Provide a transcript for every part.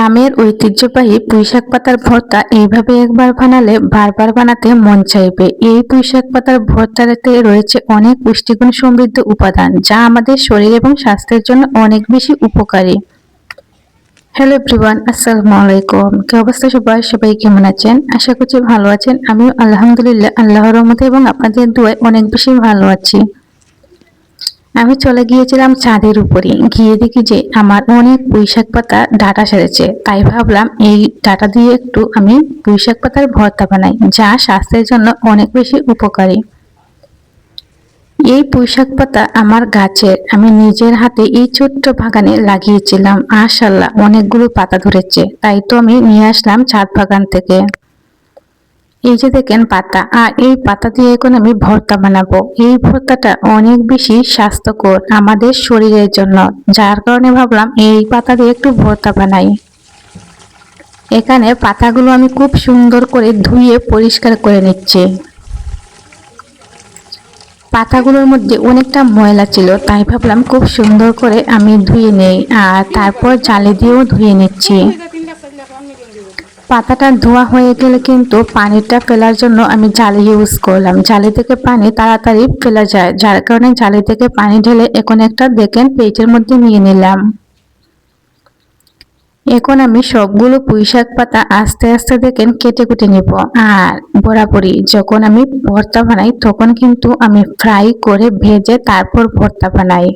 গ্রামের ঐতিহ্যবাহী পুঁইশাক পাতার ভর্তা এইভাবে একবার বানালে বারবার বানাতে মন চাইবে। এই পুঁইশাক পাতার ভর্তাতে রয়েছে অনেক পুষ্টিগুণ সমৃদ্ধ উপাদান, যা আমাদের শরীর এবং স্বাস্থ্যের জন্য অনেক বেশি উপকারী। হ্যালো এভরিওয়ান, আসসালামু আলাইকুম। কি অবস্থা সবাই কেমন আছেন? আশা করছি ভালো আছেন। আমিও আলহামদুলিল্লাহ আল্লাহর রহমতে এবং আপনাদের দোয়ায় অনেক বেশি ভালো আছি। আমি চলে গিয়েছিলাম ছাদের উপরে, গিয়ে দেখি যে আমার অনেক পুঁইশাক পাতা ডাঁটা সেরেছে। তাই ভাবলাম এই ডাঁটা দিয়ে একটু আমি পুঁইশাক পাতার ভর্তা বানাই, যা স্বাস্থ্যের জন্য অনেক বেশি উপকারী। এই পুঁইশাক পাতা আমার গাছের, আমি নিজের হাতে এই ছোট্ট বাগানে লাগিয়েছিলাম। মাশাআল্লাহ, অনেকগুলো পাতা ধরেছে। তাই তো আমি নিয়ে আসলাম ছাদ বাগান থেকে। এই যে দেখেন পাতা, আর এই পাতা দিয়ে এখন আমি ভর্তা বানাবো। এই ভর্তাটা অনেক বেশি স্বাস্থ্যকর আমাদের শরীরের জন্য, যার কারণে ভাবলাম এই পাতা দিয়ে একটু ভর্তা বানাই। এখানে পাতাগুলো আমি খুব সুন্দর করে ধুয়ে পরিষ্কার করে নিচ্ছি। পাতাগুলোর মধ্যে অনেকটা ময়লা ছিল, তাই ভাবলাম খুব সুন্দর করে আমি ধুয়ে নেই, আর তারপর জালে দিয়েও ধুয়ে নিচ্ছি। পাতাটা ধোয়া হয়ে গেলে কিন্তু পানিটা ফেলার জন্য আমি জালি ইউজ করলাম। জালি থেকে পানি তাড়াতাড়ি ফেলা যায়, যার কারণে জালি থেকে পানি ঢেলে এখন একটা দেখেন প্লেটের মধ্যে নিয়ে নিলাম। এখন আমি সবগুলো পুঁইশাক পাতা আস্তে আস্তে দেখেন কেটে কুটে নিব। আর বরাবরই যখন আমি ভর্তা বানাই তখন কিন্তু আমি ফ্রাই করে ভেজে তারপর ভর্তা বানাই।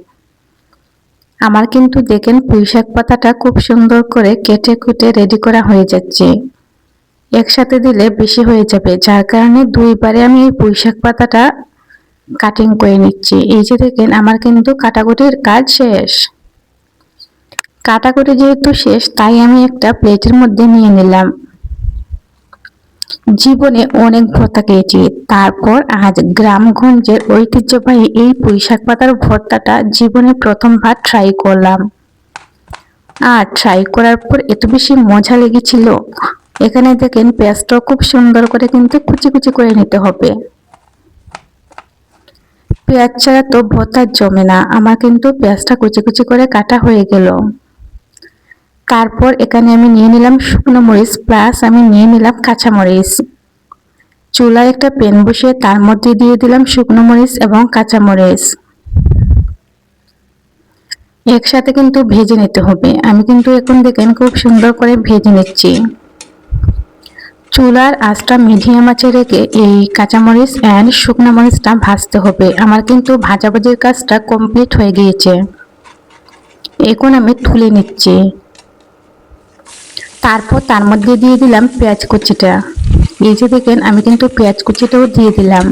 আমার কিন্তু দেখেন পুঁইশাক পাতাটা খুব সুন্দর করে কেটে কুটে রেডি করা হয়ে যাচ্ছে। একসাথে দিলে বেশি হয়ে যাবে, যার কারণে দুইবারে আমি এই পুঁইশাক পাতাটা কাটিং করে নিচ্ছি। এই যে দেখেন আমার কিন্তু কাটাকুটির কাজ শেষ। কাটাকুটি যেহেতু শেষ, তাই আমি একটা প্লেটের মধ্যে নিয়ে নিলাম। জীবনে অনেক ভর্তা খেয়েছি, তারপর আজ গ্রামগঞ্জের ঐতিহ্যবাহী এই পুঁইশাক পাতার ভর্তাটা জীবনে প্রথমবার ট্রাই করলাম। আর ট্রাই করার পর এত বেশি মজা লেগেছিল। এখানে দেখেন পেঁয়াজটাও খুব সুন্দর করে কিন্তু কুচি কুচি করে নিতে হবে। পেঁয়াজ ছাড়া তো ভর্তা জমে না। আমার কিন্তু পেঁয়াজটা কুচি কুচি করে কাটা হয়ে গেল। তারপর এখানে আমি নিয়ে নিলাম শুকনো মরিচ, প্লাস আমি নিয়ে নিলাম কাঁচা মরিচ। চুলায় একটা প্যান বসিয়ে তার মধ্যে দিয়ে দিলাম শুকনো মরিচ এবং কাঁচা মরিচ। একসাথে কিন্তু ভেজে নিতে হবে। আমি কিন্তু এখন দেখেন খুব সুন্দর করে ভেজে নিচ্ছি। চুলার আঁচটা মিডিয়াম আঁচে রেখে এই কাঁচামরিচ অ্যান্ড শুকনো মরিচটা ভাজতে হবে। আমার কিন্তু ভাজাভাজির কাজটা কমপ্লিট হয়ে গিয়েছে। এখন আমি তুলে নিচ্ছি। তারপর তার মধ্যে দিয়ে দিলাম পেঁয়াজ কুচিটা। এই যে দেখেন আমি কিন্তু পেঁয়াজ কুচিটাও দিয়ে দিলাম।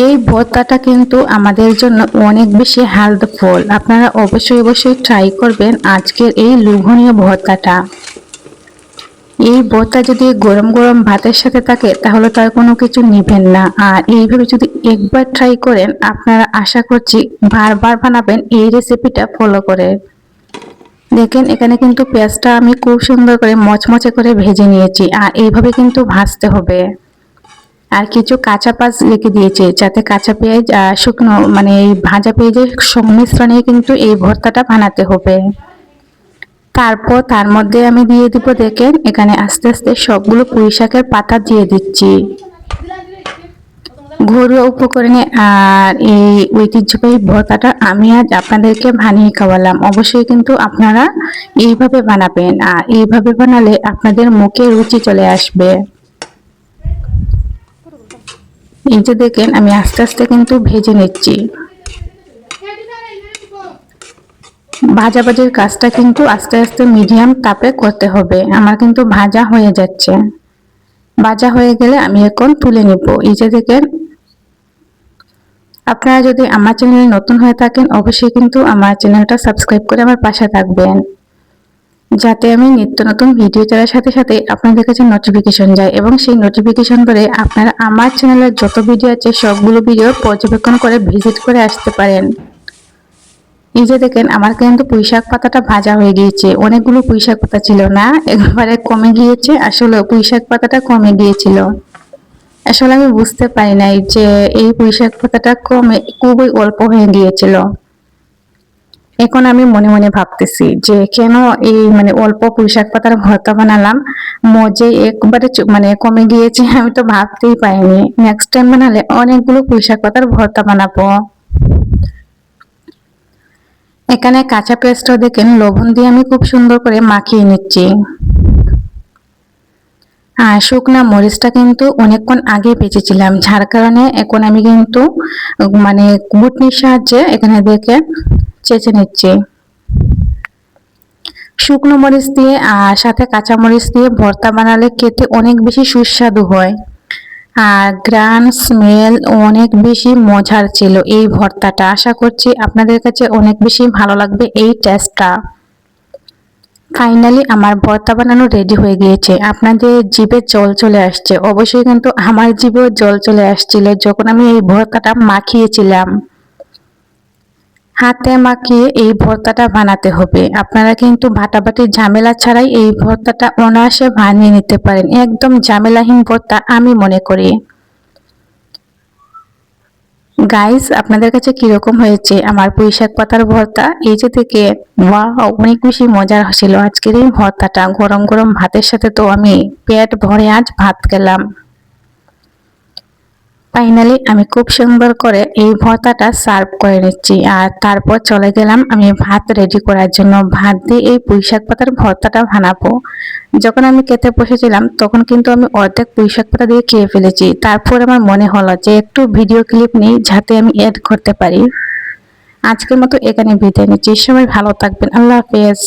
এই ভর্তাটা কিন্তু আমাদের জন্য অনেক বেশি হেলথফুল। আপনারা অবশ্যই ট্রাই করবেন আজকের এই লোভনীয় ভর্তাটা। এই ভর্তা যদি গরম গরম ভাতের সাথে থাকে তাহলে তার কোনো কিছু নিবেন না। আর এইভাবে যদি একবার ট্রাই করেন, আপনারা আশা করছি বারবার বানাবেন এই রেসিপিটা ফলো করে। দেখেন এখানে কিন্তু পেঁয়াজটা আমি খুব সুন্দর করে মচমচে করে ভেজে নিয়েছি, আর এইভাবে কিন্তু ভাজতে হবে। আর কিছু কাঁচা পেঁয়াজ রেখে দিয়েছি, যাতে কাঁচা পেঁয়াজ আর শুকনো মানে এই ভাজা পেঁয়াজের সংমিশ্রণে কিন্তু এই ভর্তাটা বানাতে হবে। তারপর তার মধ্যে আমি দিয়ে দিব দেখেন এখানে আস্তে আস্তে সবগুলো পুঁইশাকের পাতা দিয়ে দিচ্ছি ঘরোয়া উপকরণে। আর এই ঐতিহ্যবাহী ভর্তাটা আমি আজ আপনাদেরকে বানিয়ে খাওয়ালাম। অবশ্যই কিন্তু আপনারা এইভাবে বানাবেন, আর এইভাবে বানালে আপনাদের মুখে রুচি চলে আসবে। এই যে দেখেন আমি আস্তে আস্তে কিন্তু ভেজে নিচ্ছি। ভাজাভাজির কাজটা কিন্তু আস্তে আস্তে মিডিয়াম তাপে করতে হবে। আমার কিন্তু ভাজা হয়ে যাচ্ছে। ভাজা হয়ে গেলে আমি এখন তুলে নিব। এই যে দেখেন, আপনারা যদি আমার চ্যানেলে নতুন হয়ে থাকেন অবশ্যই কিন্তু আমার চ্যানেলটা সাবস্ক্রাইব করে আমার পাশে থাকবেন, যাতে আমি নিত্য নতুন ভিডিও ছাড়ার সাথে সাথে আপনাদের কাছে নোটিফিকেশন যায়, এবং সেই নোটিফিকেশন ধরে আপনারা আমার চ্যানেলের যত ভিডিও আছে সবগুলো ভিডিও পর্যবেক্ষণ করে ভিজিট করে আসতে পারেন। এই যে দেখেন আমার কিন্তু পুঁইশাক পাতাটা ভাজা হয়ে গিয়েছে। অনেকগুলো পুঁইশাক পাতা ছিল না, একবারে কমে গিয়েছে। আসলে পুঁইশাক পাতাটা কমে গিয়েছিল। আসলে আমি বুঝতে পারি নাই যে এই পুঁইশাক পাতাটা কমে খুবই অল্প হয়ে গিয়েছিল। এখন আমি মনে মনে ভাবতেছি যে কেন এই মানে অল্প পুঁইশাক পাতার ভর্তা বানালাম, মজে একবারে মানে কমে গিয়েছে। আমি তো ভাবতেই পাইনি নেক্সট টাইম বানালে অনেকগুলো পুঁইশাক পাতার ভর্তা বানাবো। এখানে কাঁচা পেঁয়াজটাও দেখেন লবণ দিয়ে আমি খুব সুন্দর করে মাখিয়ে নিচ্ছি। আর শুকনা মরিচটা কিন্তু অনেকক্ষণ আগে বেঁচেছিলাম, যার কারণে এখন আমি কিন্তু মানে ঘুটনির সাহায্যে এখানে দেখে চেঁচে নিচ্ছি। শুকনো মরিচ দিয়ে আর সাথে কাঁচা মরিচ দিয়ে ভর্তা বানালে খেতে অনেক বেশি সুস্বাদু হয়। আর গ্রান স্মেল অনেক বেশি মজার ছিল এই ভর্তাটা। আশা করছি আপনাদের কাছে অনেক বেশি ভালো লাগবে এই টেস্টটা। ফাইনালি আমার ভর্তা বানানো রেডি হয়ে গিয়েছে। আপনাদের জিভে জল চলে আসছে, অবশ্যই কিন্তু আমার জিভেও জল চলে আসছিল যখন আমি এই ভর্তাটা মাখিয়েছিলাম। হাতে মাখিয়ে এই ভর্তাটা বানাতে হবে। আপনারা কিন্তু বাটাবাটির ঝামেলা ছাড়াই এই ভর্তাটা অনায়াসে বানিয়ে নিতে পারেন, একদম ঝামেলাহীন ভর্তা আমি মনে করি। গাইস, আপনাদের কাছে কিরকম হয়েছে আমার পুঁইশাক পাতার ভর্তা? এই যে থেকে ওয়াও, অনেক বেশি মজার ছিল আজকের এই ভর্তাটা। গরম গরম ভাতের সাথে তো আমি পেট ভরে আজ ভাত খেলাম। ফাইনালি আমি খুব সুন্দর করে এই ভর্তাটা সার্ভ করে নিচ্ছি, আর তারপর চলে গেলাম আমি ভাত রেডি করার জন্য। ভাত দিয়ে এই পুঁইশাক পাতার ভর্তাটা বানাবো। যখন আমি খেতে বসেছিলাম তখন কিন্তু আমি অর্ধেক পুঁইশাক পাতা দিয়ে খেয়ে ফেলেছি। তারপর আমার মনে হলো যে একটু ভিডিও ক্লিপ নিই যাতে আমি এড করতে পারি। আজকের মতো এখানে বিদায় নিচ্ছি। সবাই ভালো থাকবেন। আল্লাহ হাফেজ।